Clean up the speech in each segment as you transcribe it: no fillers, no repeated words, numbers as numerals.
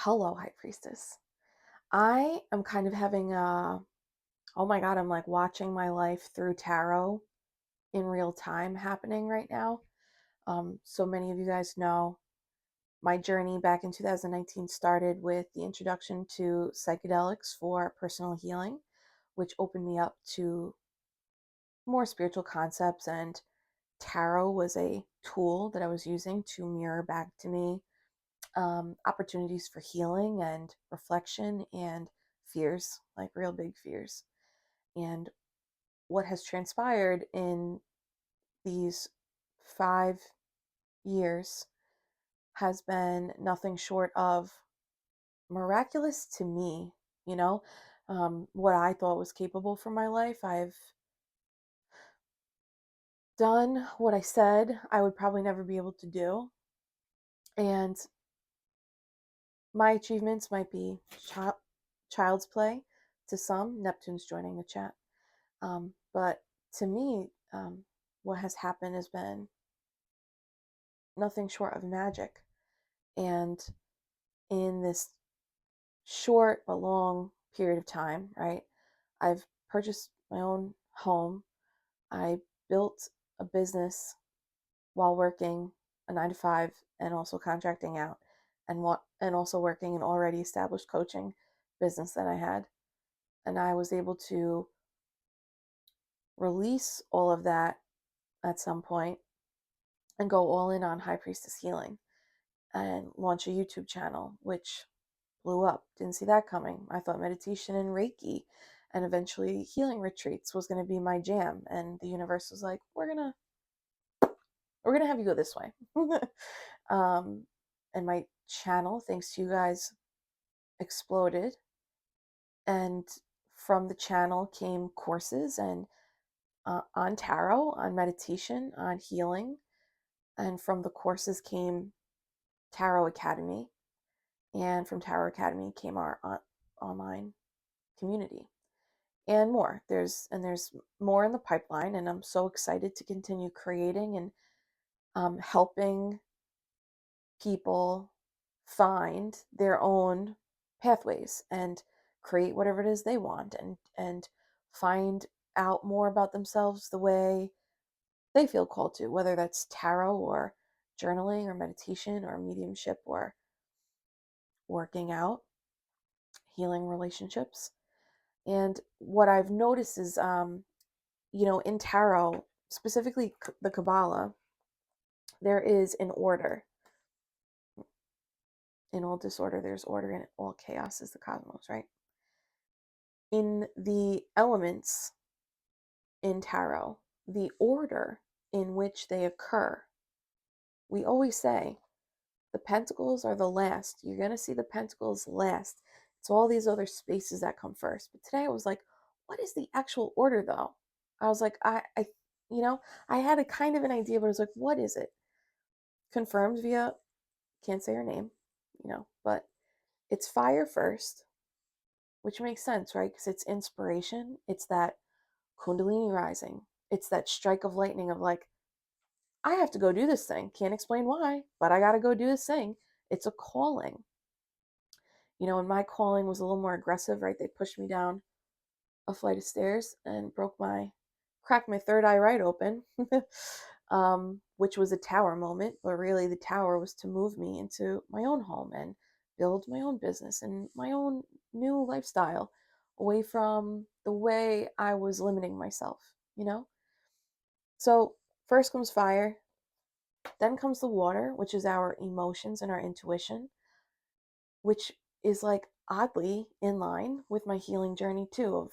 Hello, High Priestess. I am kind of having oh my God, I'm like watching my life through tarot in real time happening right now. So many of you guys know my journey back in 2019 started with the introduction to psychedelics for personal healing, which opened me up to more spiritual concepts. And tarot was a tool that I was using to mirror back to me opportunities for healing and reflection and fears, like real big fears. And what has transpired in these 5 years has been nothing short of miraculous to me. You know, what I thought was capable for my life, I've done what I said I would probably never be able to do. And my achievements might be child's play to some. Neptune's joining the chat. But to me, what has happened has been nothing short of magic. And in this short but long period of time, right, I've purchased my own home. I built a business while working a 9 to 5 and also contracting out and also working an already established coaching business that I had. And I was able to release all of that at some point and go all in on High Priestess Healing and launch a YouTube channel, which blew up. Didn't see that coming. I thought meditation and Reiki and eventually healing retreats was going to be my jam. And the universe was like, we're gonna have you go this way. um, and my channel, thanks to you guys, exploded. And from the channel came courses and on tarot, on meditation, on healing. And from the courses came Tarot Academy, and from Tarot Academy came our online community and more. There's more in the pipeline, and I'm so excited to continue creating and helping people find their own pathways and create whatever it is they want and find out more about themselves the way they feel called to, whether that's tarot or journaling or meditation or mediumship or working out, healing relationships. And what I've noticed is, in tarot, specifically the Kabbalah, there is an order. In all disorder, there's order. In all chaos is the cosmos, right? In the elements in tarot, the order in which they occur, we always say the pentacles are the last. You're going to see the pentacles last. It's all these other spaces that come first. But today I was like, what is the actual order though? I was like, I had a kind of an idea, but I was like, what is it? Confirmed via, can't say her name, but it's fire first, which makes sense, right? Because it's inspiration. It's that Kundalini rising. It's that strike of lightning of like, I have to go do this thing. Can't explain why, but I got to go do this thing. It's a calling. And my calling was a little more aggressive, right? They pushed me down a flight of stairs and cracked my third eye right open, which was a tower moment. But really, the tower was to move me into my own home and build my own business and my own new lifestyle away from the way I was limiting myself. So, first comes fire, then comes the water, which is our emotions and our intuition, which is like oddly in line with my healing journey too of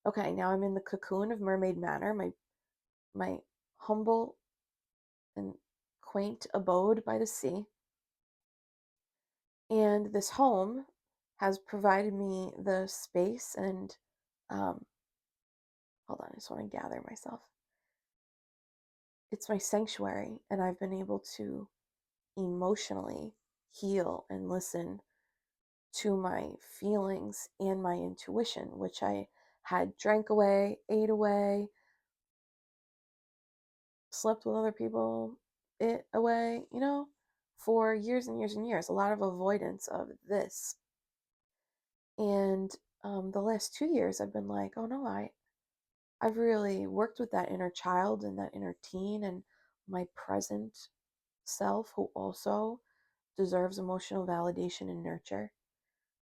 okay, now I'm in the cocoon of Mermaid Manor, my humble and quaint abode by the sea. And this home has provided me the space and hold on, I just want to gather myself. It's my sanctuary, and I've been able to emotionally heal and listen to my feelings and my intuition, which I had drank away, ate away, slept with other people, it away, for years and years and years, a lot of avoidance of this. And the last 2 years, I've been like, oh no, I've really worked with that inner child and that inner teen and my present self who also deserves emotional validation and nurture.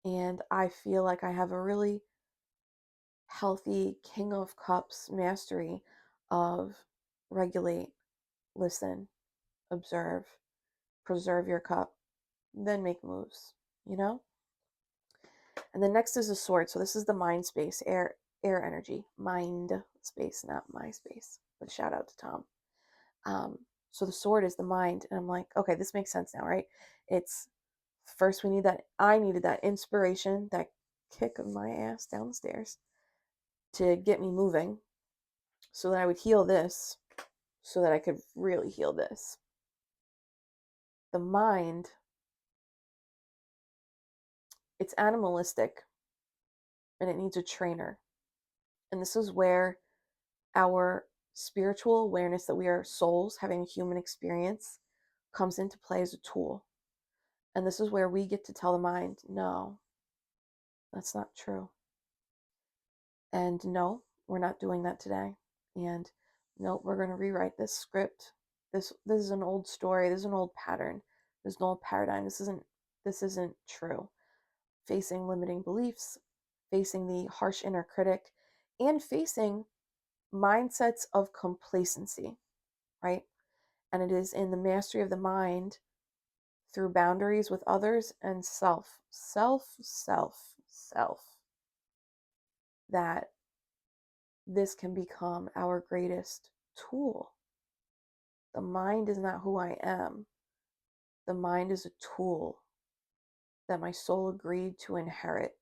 And I feel like I have a really healthy King of Cups mastery of regulate, listen, observe, preserve your cup, then make moves, you know? And then next is the sword. So this is the mind space, air energy, mind space, not my space. But shout out to Tom. So the sword is the mind. And I'm like, okay, this makes sense now, right? It's first we need that. I needed that inspiration, that kick of my ass down the stairs to get me moving so that I would heal this, so that I could really heal this. The mind, it's animalistic and it needs a trainer. And this is where our spiritual awareness that we are souls having a human experience comes into play as a tool. And this is where we get to tell the mind, no, that's not true. And no, we're not doing that today. And no, we're going to rewrite this script. This is an old story. This is an old pattern. There's an old paradigm. This isn't true. Facing limiting beliefs, facing the harsh inner critic, and facing mindsets of complacency, right? And it is in the mastery of the mind through boundaries with others and self, that this can become our greatest tool. The mind is not who I am. The mind is a tool that my soul agreed to inherit,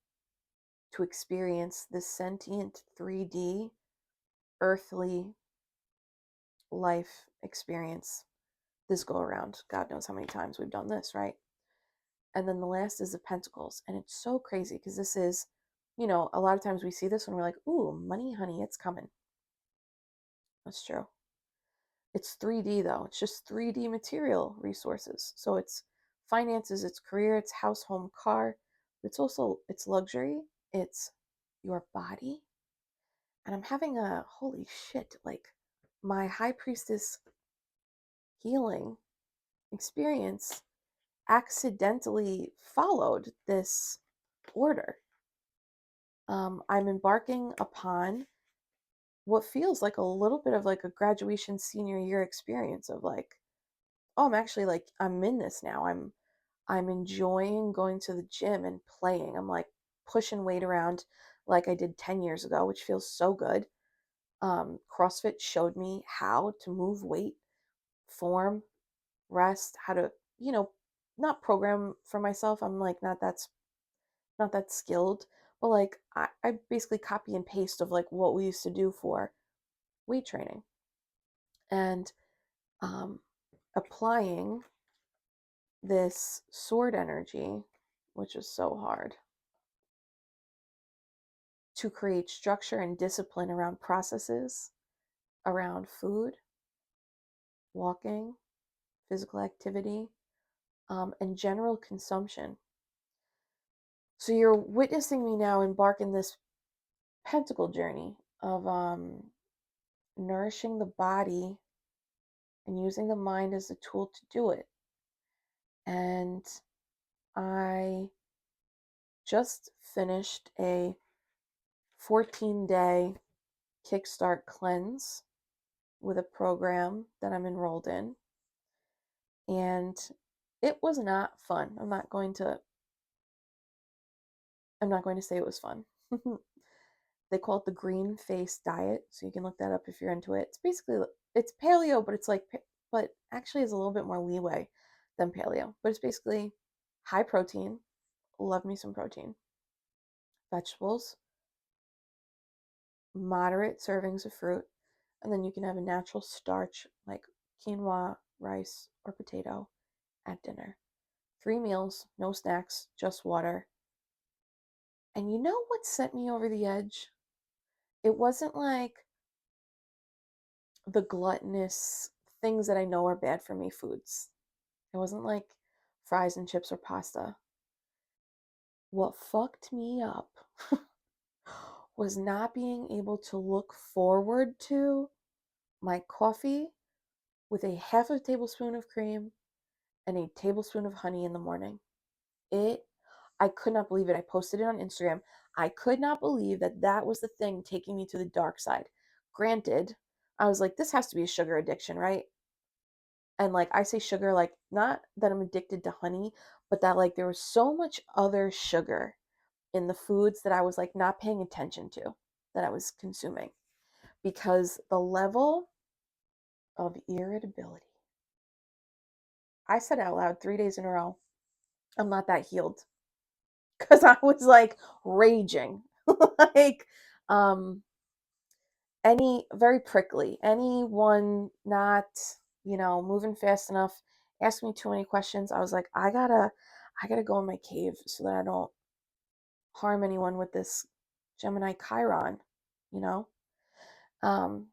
to experience this sentient 3D earthly life experience this go around. God knows how many times we've done this, right? And then the last is the Pentacles. And it's so crazy because this is, a lot of times we see this and we're like, ooh, money, honey, it's coming. That's true. It's 3D though. It's just 3D material resources. So it's finances, it's career, it's house, home, car. It's also, it's luxury. It's your body. And I'm having a, holy shit, like my High Priestess healing experience accidentally followed this order. I'm embarking upon what feels like a little bit of like a graduation senior year experience of like, oh, I'm actually like, I'm in this now. I'm enjoying going to the gym and playing. I'm like pushing weight around like I did 10 years ago, which feels so good. CrossFit showed me how to move weight, form, rest, how to, not program for myself. I'm like not that skilled, but like I basically copy and paste of like what we used to do for weight training and applying this sword energy, which is so hard, to create structure and discipline around processes, around food, walking, physical activity, and general consumption. So you're witnessing me now embark in this pentacle journey of nourishing the body and using the mind as a tool to do it. And I just finished a 14-day Kickstart cleanse with a program that I'm enrolled in. And it was not fun. I'm not going to say it was fun. They call it the green face diet, so you can look that up if you're into it. It's paleo, but but actually is a little bit more leeway than paleo. But it's basically high protein. Love me some protein. Vegetables, moderate servings of fruit, and then you can have a natural starch like quinoa, rice, or potato at dinner. 3 meals, no snacks, just water. And you know what sent me over the edge? It wasn't like the gluttonous things that I know are bad for me foods. It wasn't like fries and chips or pasta. What fucked me up was not being able to look forward to my coffee with a half a tablespoon of cream and a tablespoon of honey in the morning. I could not believe it. I posted it on Instagram. I could not believe that that was the thing taking me to the dark side. Granted, I was like, this has to be a sugar addiction, right? And like, I say sugar, like, not that I'm addicted to honey, but that like there was so much other sugar in the foods that I was like not paying attention to that I was consuming because the level of irritability. I said out loud 3 days in a row, I'm not that healed because I was like raging. like, um, any very prickly, anyone not, moving fast enough, ask me too many questions. I was like, I gotta go in my cave so that I don't harm anyone with this Gemini Chiron, you know? Um,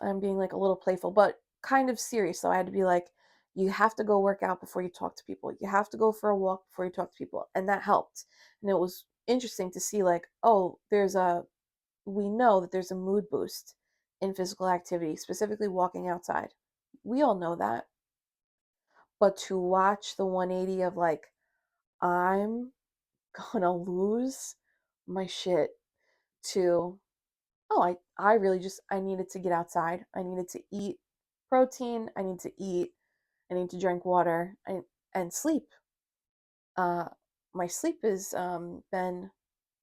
I'm being like a little playful, but kind of serious. So I had to be like, you have to go work out before you talk to people. You have to go for a walk before you talk to people. And that helped. And it was interesting to see like, oh, we know that there's a mood boost in physical activity, specifically walking outside. We all know that. But to watch the 180 of like, I'm gonna lose my shit to, oh, I really just, I needed to get outside. I needed to eat protein. I need to drink water and sleep. Uh, my sleep has been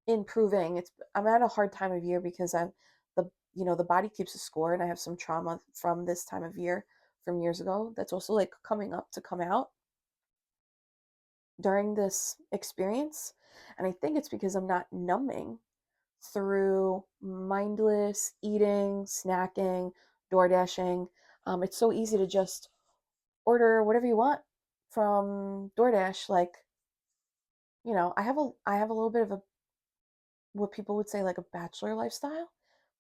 improving. I'm at a hard time of year because the body keeps a score, and I have some trauma from this time of year from years ago that's also like coming up to come out during this experience. And I think it's because I'm not numbing through mindless eating, snacking, door dashing. It's so easy to just order whatever you want from DoorDash. Like, I have a little bit of a, what people would say, like a bachelor lifestyle.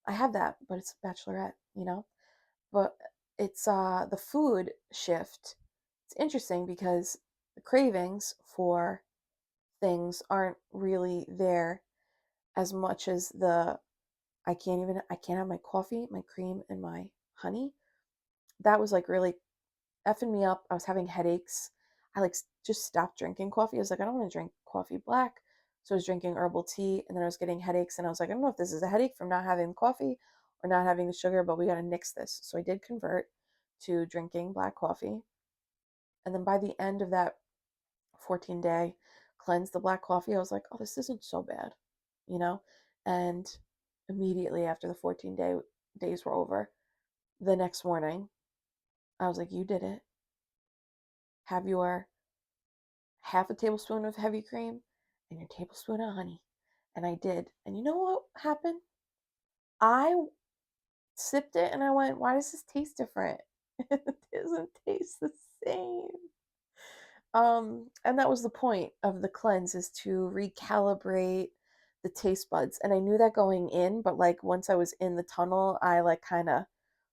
I have that, but it's a bachelorette. But it's the food shift. It's interesting because the cravings for things aren't really there as much as I can't have my coffee, my cream, and my honey. That was like really effing me up. I was having headaches. I like just stopped drinking coffee. I was like, I don't want to drink coffee black. So I was drinking herbal tea, and then I was getting headaches, and I was like, I don't know if this is a headache from not having coffee or not having the sugar, but we got to nix this. So I did convert to drinking black coffee. And then by the end of that 14-day cleanse, the black coffee, I was like, oh, this isn't so bad, you know? And immediately after the 14 days were over, the next morning, I was like, you did it. Have your half a tablespoon of heavy cream and your tablespoon of honey. And I did. And you know what happened? I sipped it and I went, why does this taste different? It doesn't taste the same. And that was the point of the cleanse, is to recalibrate the taste buds. And I knew that going in, but like once I was in the tunnel, I like kind of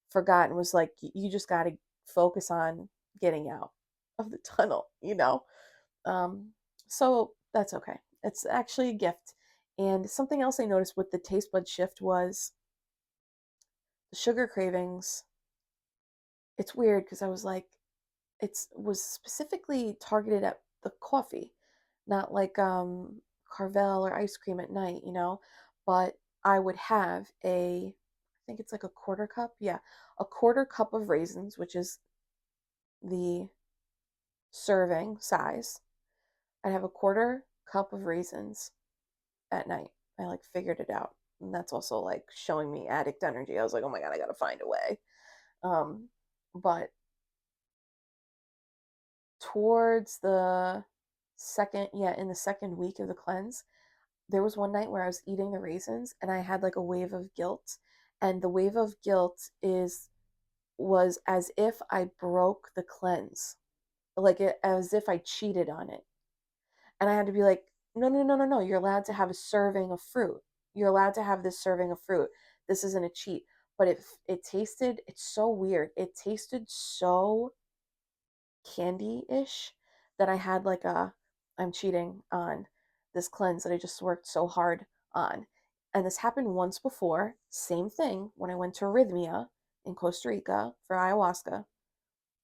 forgot and was like, you just got to focus on getting out of the tunnel. Um, so that's okay. It's actually a gift. And something else I noticed with the taste bud shift was the sugar cravings. It's weird because I was like, it was specifically targeted at the coffee, not like Carvel or ice cream at night. But I would have I think it's like a quarter cup. Yeah, a quarter cup of raisins, which is the serving size. I'd have a quarter cup of raisins at night. I like figured it out. And that's also like showing me addict energy. I was like, oh my God, I gotta find a way. But towards the in the second week of the cleanse, there was one night where I was eating the raisins and I had like a wave of guilt. And the wave of guilt was as if I broke the cleanse, as if I cheated on it. And I had to be like, no, no, no, no, no. You're allowed to have a serving of fruit. You're allowed to have this serving of fruit. This isn't a cheat. But it's so weird. It tasted so candy-ish that I had like I'm cheating on this cleanse that I just worked so hard on. And this happened once before, same thing, when I went to Arrhythmia in Costa Rica for ayahuasca.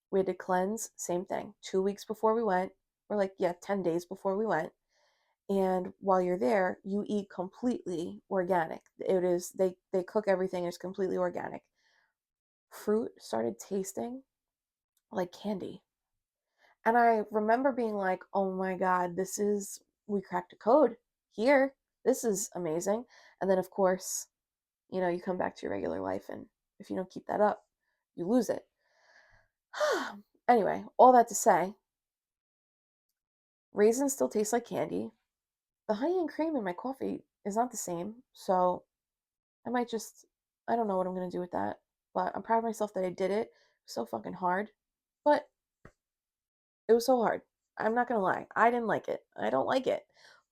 We had to cleanse, same thing, 2 weeks before we went, or like, yeah, 10 days before we went. And while you're there, you eat completely organic. It is, they cook everything, it's completely organic. Fruit started tasting like candy. And I remember being like, oh my God, we cracked a code here. This is amazing. And then, of course, you come back to your regular life. And if you don't keep that up, you lose it. Anyway, all that to say, raisins still taste like candy. The honey and cream in my coffee is not the same. So I might just, I don't know what I'm going to do with that. But I'm proud of myself that I did it. It was so fucking hard. But it was so hard. I'm not gonna lie. I didn't like it. I don't like it,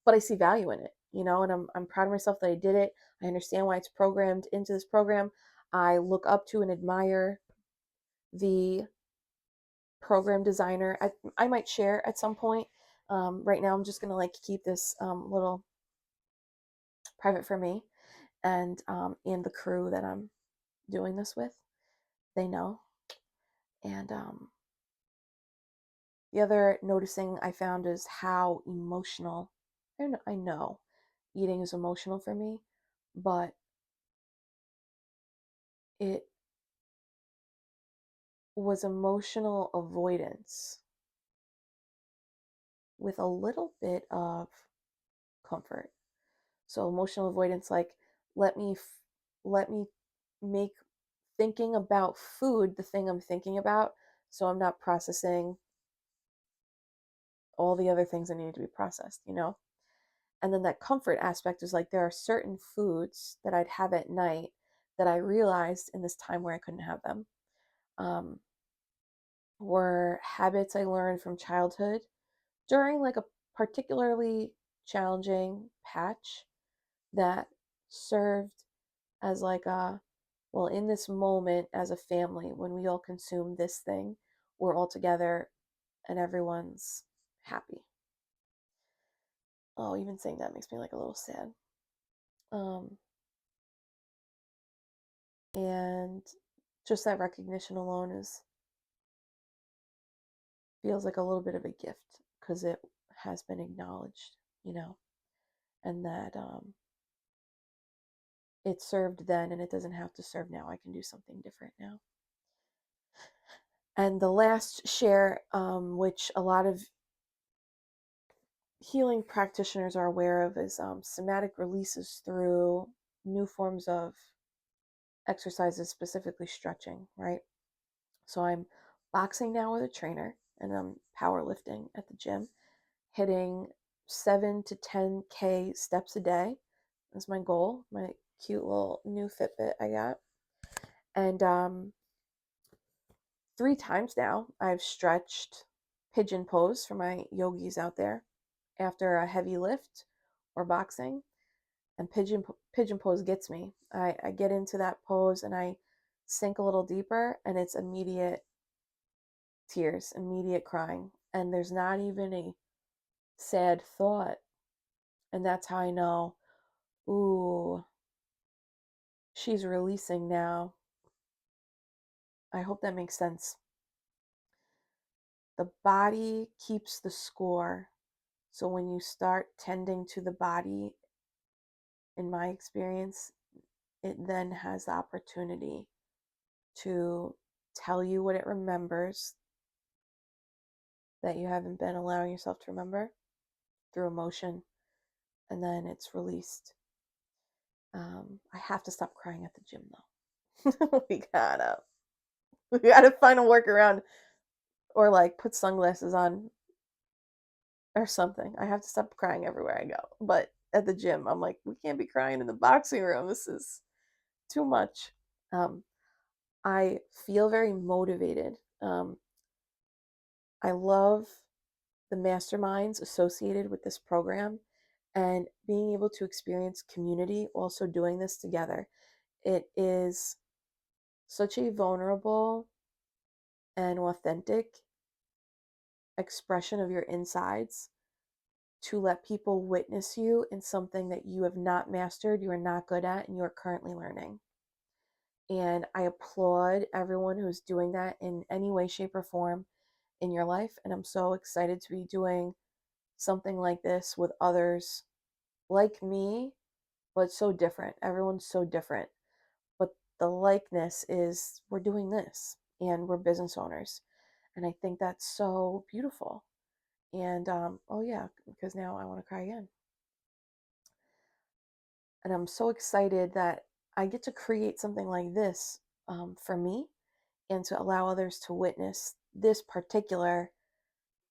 but I see value in it, and I'm proud of myself that I did it. I understand why it's programmed into this program. I look up to and admire the program designer. I might share at some point. Right now, I'm just gonna like keep this little private for me and the crew that I'm doing this with. They know, and the other noticing I found is how emotional, I know eating is emotional for me, but it was emotional avoidance with a little bit of comfort. So emotional avoidance, like let me let me make thinking about food the thing I'm thinking about, so I'm not processing all the other things that need to be processed. And then that comfort aspect is like there are certain foods that I'd have at night that I realized in this time where I couldn't have them. Um, were habits I learned from childhood during like a particularly challenging patch that served as like well, in this moment as a family, when we all consume this thing, we're all together and everyone's happy. Oh, even saying that makes me like a little sad. Um, and just that recognition alone is feels like a little bit of a gift because it has been acknowledged, you know, and that it served then and it doesn't have to serve now. I can do something different now. And the last share, which a lot of healing practitioners are aware of, is somatic releases through new forms of exercises, specifically stretching, right? So I'm boxing now with a trainer and I'm powerlifting at the gym, hitting 7 to 10K steps a day. That's my goal, my cute little new Fitbit I got. And 3 times now I've stretched pigeon pose for my yogis out there after a heavy lift or boxing. And pigeon pose gets me. I get into that pose and I sink a little deeper and it's immediate tears, immediate crying. And there's not even a sad thought. And that's how I know, ooh, she's releasing now. I hope that makes sense. The body keeps the score. So when you start tending to the body, in my experience, it then has the opportunity to tell you what it remembers that you haven't been allowing yourself to remember through emotion, and then it's released. I have to stop crying at the gym though. we gotta find a workaround or like put sunglasses on or something. I have to stop crying everywhere I go. But at the gym, I'm like, we can't be crying in the boxing room. This is too much. Um, I feel very motivated. I love the masterminds associated with this program and being able to experience community also doing this together. It is such a vulnerable and authentic expression of your insides to let people witness you in something that you have not mastered, you are not good at, and you are currently learning. And I applaud everyone who's doing that in any way, shape, or form in your life. And I'm so excited to be doing something like this with others like me, but so different. Everyone's so different. But the likeness is we're doing this and we're business owners. And I think that's so beautiful. And oh, yeah, because now I want to cry again. And I'm so excited that I get to create something like this for me and to allow others to witness this particular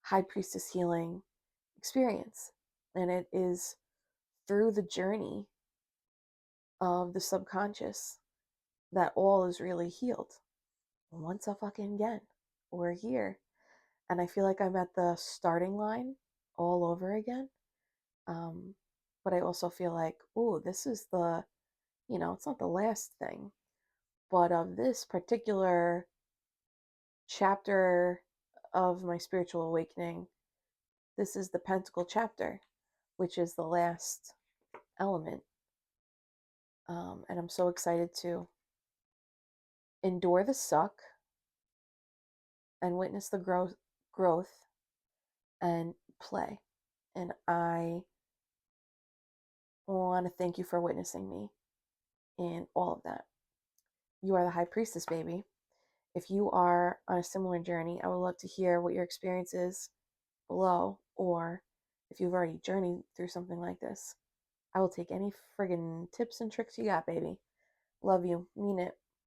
high priestess healing experience. And it is through the journey of the subconscious that all is really healed. Once a fucking again, we're here. And I feel like I'm at the starting line all over again. But I also feel like, oh, this is the, it's not the last thing, but of this particular chapter of my spiritual awakening, this is the Pentacle chapter, which is the last element. And I'm so excited to endure the suck and witness the growth and play. And I want to thank you for witnessing me in all of that. You are the high priestess, baby. If you are on a similar journey, I would love to hear what your experience is below, or if you've already journeyed through something like this. I will take any friggin' tips and tricks you got, baby. Love you. Mean it.